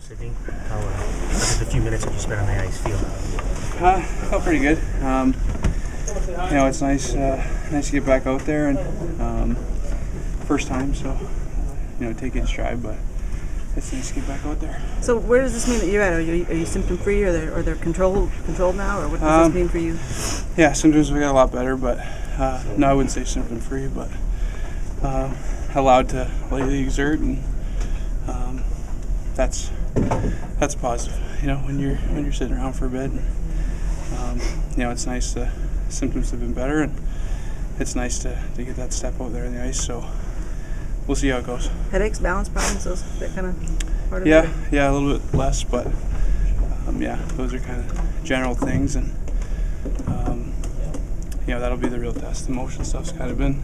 Sidney, how did the few minutes that you spent on the ice feel? Felt pretty good. It's nice to get back out there and first time, so take it in stride. But it's nice to get back out there. So where does this mean that you're at? Are you symptom free, or they're controlled now, or what does this mean for you? Yeah, symptoms we got a lot better, but no, I wouldn't say symptom free, but allowed to lightly exert, and that's positive. When you're sitting around for a bit, it's nice. The symptoms have been better, and it's nice to get that step out there on the ice. So we'll see how it goes. Headaches, balance problems, that kind of part of it? Yeah, a little bit less, but those are kind of general things, and that'll be the real test. The motion stuff's kind of been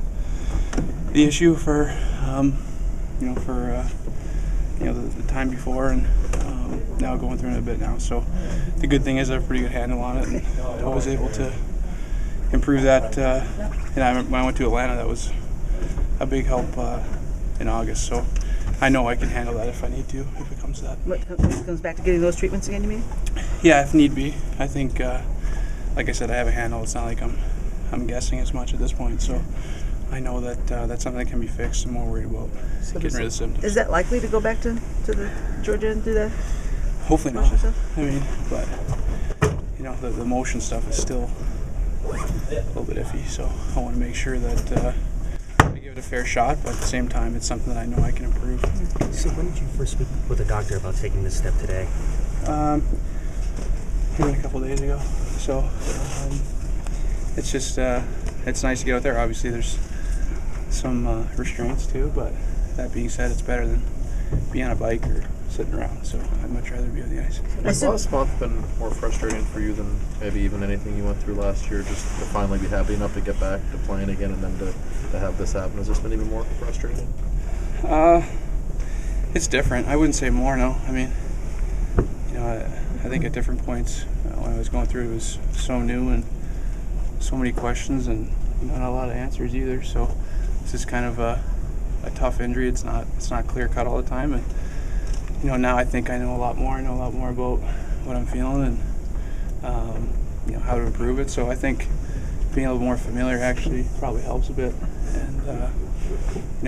the issue for the time before, and now going through it a bit now. So the good thing is I have a pretty good handle on it, and I was able to improve that. When I went to Atlanta, that was a big help in August. So I know I can handle that if I need to, if it comes to that. What comes back to getting those treatments again, you mean? Yeah, if need be. I think, like I said, I have a handle. It's not like I'm guessing as much at this point. So I know that that's something that can be fixed. I'm more worried about getting rid of the symptoms. Is that likely to go back to the Georgia and do that? Hopefully not. But the motion stuff is still a little bit iffy. So I want to make sure that I give it a fair shot, but at the same time, it's something that I know I can improve. So when did you first speak with the doctor about taking this step today? Maybe a couple days ago. So it's just it's nice to get out there. Obviously, there's some restraints too, but that being said, it's better than being on a bike or sitting around. So I'd much rather be on the ice. Has last month been more frustrating for you than maybe even anything you went through last year? Just to finally be happy enough to get back to playing again, and then to have this happen. Has this been even more frustrating? It's different. I wouldn't say more. No, I think at different points when I was going through, it was so new and so many questions and not a lot of answers either. So this is kind of a tough injury. It's not clear cut all the time, and now I think I know a lot more. I know a lot more about what I'm feeling and how to improve it. So I think being a little more familiar actually probably helps a bit. And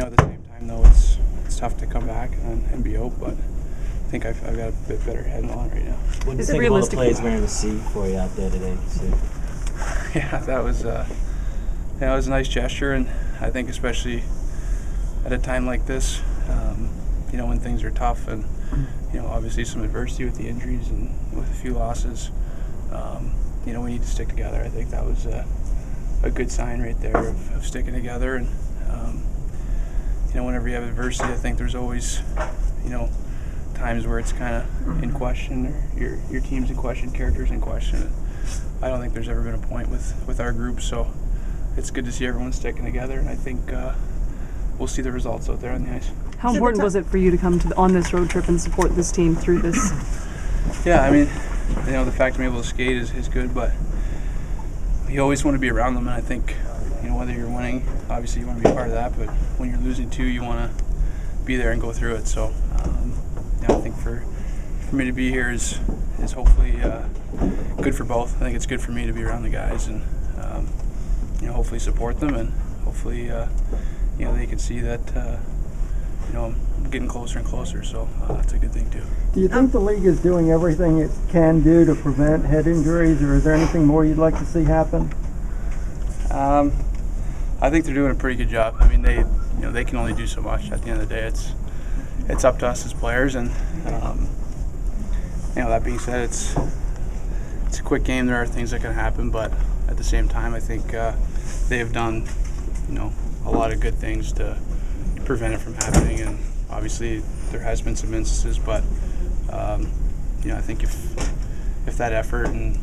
at the same time though, it's tough to come back and be out, but I think I've got a bit better handle on it right now. What do you think of all the plays we're going to see for you out there today? Yeah, that was a nice gesture, and I think especially at a time like this, when things are tough and obviously some adversity with the injuries and with a few losses, we need to stick together. I think that was a good sign right there of sticking together, and whenever you have adversity, I think there's always times where it's kind of in question, or your team's in question, characters in question. I don't think there's ever been a point with our group, so it's good to see everyone sticking together, and I think we'll see the results out there on the ice. How important was it for you to come on this road trip and support this team through this? Yeah, the fact I'm able to skate is good, but you always want to be around them, and I think whether you're winning, obviously you want to be part of that, but when you're losing too, you want to be there and go through it. So I think for me to be here is hopefully good for both. I think it's good for me to be around the guys and hopefully support them, and hopefully they can see that I'm getting closer and closer. So that's a good thing too. Do you think the league is doing everything it can do to prevent head injuries, or is there anything more you'd like to see happen? I think they're doing a pretty good job. They can only do so much. At the end of the day, it's up to us as players, and that being said, it's a quick game. There are things that can happen, but at the same time, I think they have done a lot of good things to prevent it from happening. And obviously, there has been some instances, but I think if that effort and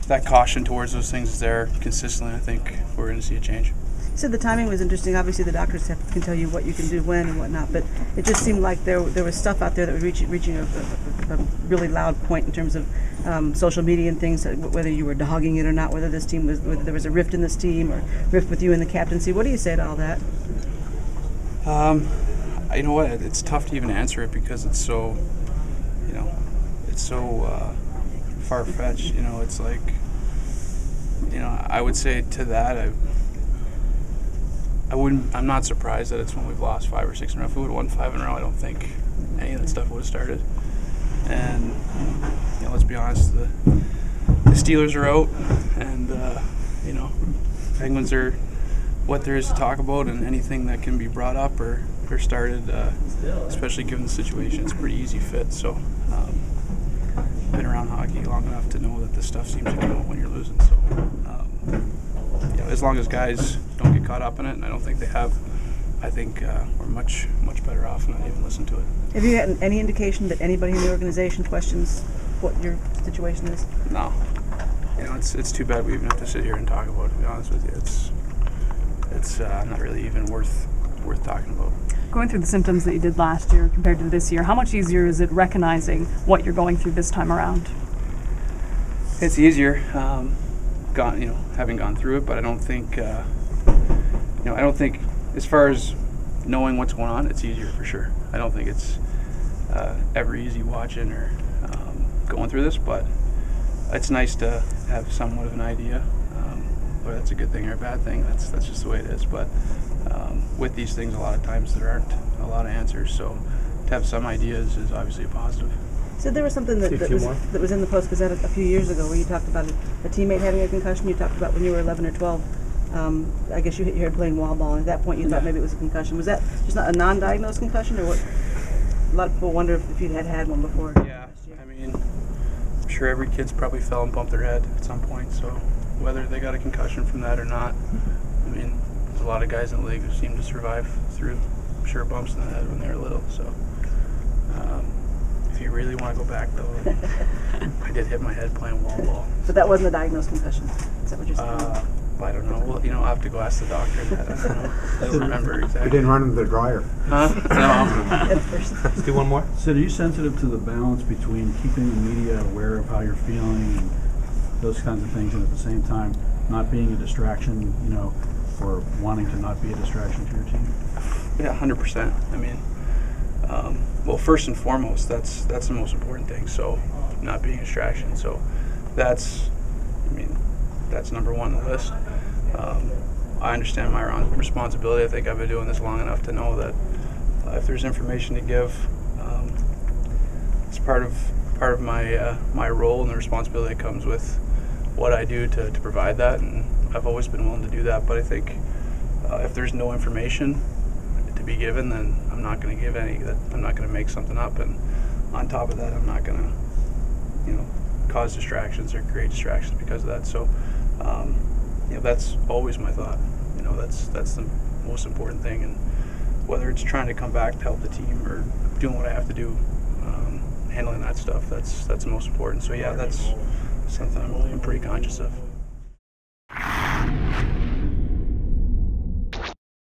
that caution towards those things is there consistently, I think we're going to see a change. You said the timing was interesting. Obviously, the doctors can tell you what you can do when and whatnot, but it just seemed like there was stuff out there that was reaching a really loud point in terms of social media and things, whether you were dogging it or not, whether there was a rift in this team or rift with you in the captaincy. What do you say to all that? You know what? It's tough to even answer it because it's so, it's so far-fetched. It's like, I would say to that, I'm not surprised that it's when we've lost 5 or 6 in a row. If we would have won 5 in a row, I don't think any of that stuff would have started. And let's be honest, the Steelers are out, and Penguins are what there is to talk about, and anything that can be brought up or started, especially given the situation, it's a pretty easy fit. So, been around hockey long enough to know that this stuff seems to come out when you're losing. So, as long as guys don't get caught up in it, and I don't think they have, I think we're much better off not even listen to it. Have you had any indication that anybody in the organization questions what your situation is? No. It's too bad we even have to sit here and talk about it, to be honest with you. It's not really even worth talking about. Going through the symptoms that you did last year compared to this year, how much easier is it recognizing what you're going through this time around? It's easier, having gone through it, but I don't think, as far as knowing what's going on, it's easier for sure. I don't think it's ever easy watching or going through this, but it's nice to have somewhat of an idea. Whether that's a good thing or a bad thing, that's just the way it is. But with these things, a lot of times there aren't a lot of answers, so to have some ideas is obviously a positive. So there was something that was in the Post-Gazette a few years ago where you talked about a teammate having a concussion. You talked about when you were 11 or 12. I guess you hit your head playing wall ball, and at that point you thought maybe it was a concussion. Was that just not a non-diagnosed concussion, or what? A lot of people wonder if you had one before. Yeah, I mean, I'm sure every kid's probably fell and bumped their head at some point, so whether they got a concussion from that or not, I mean, there's a lot of guys in the league who seem to survive through, I'm sure, bumps in the head when they were little. So if you really want to go back, though, I did hit my head playing wall ball. But that wasn't a diagnosed concussion. Is that what you're saying? I don't know. Well, I'll have to go ask the doctor that. I don't know. I don't remember exactly. You didn't run into the dryer. Huh? No. Let's do one more. Sid, are you sensitive to the balance between keeping the media aware of how you're feeling and those kinds of things, and at the same time not being a distraction, or wanting to not be a distraction to your team? Yeah, 100%. I mean, well, first and foremost, that's the most important thing. So, not being a distraction. So, that's number one on the list. I understand my responsibility. I think I've been doing this long enough to know that if there's information to give, it's part of my role and the responsibility that comes with what I do to provide that, and I've always been willing to do that. But I think if there's no information to be given, then I'm not going to give any. I'm not going to make something up, and on top of that, I'm not going to, cause distractions or create distractions because of that. So, that's always my thought. That's the most important thing, and whether it's trying to come back to help the team or doing what I have to do, handling that stuff, that's the most important. So yeah, that's something I'm pretty conscious of.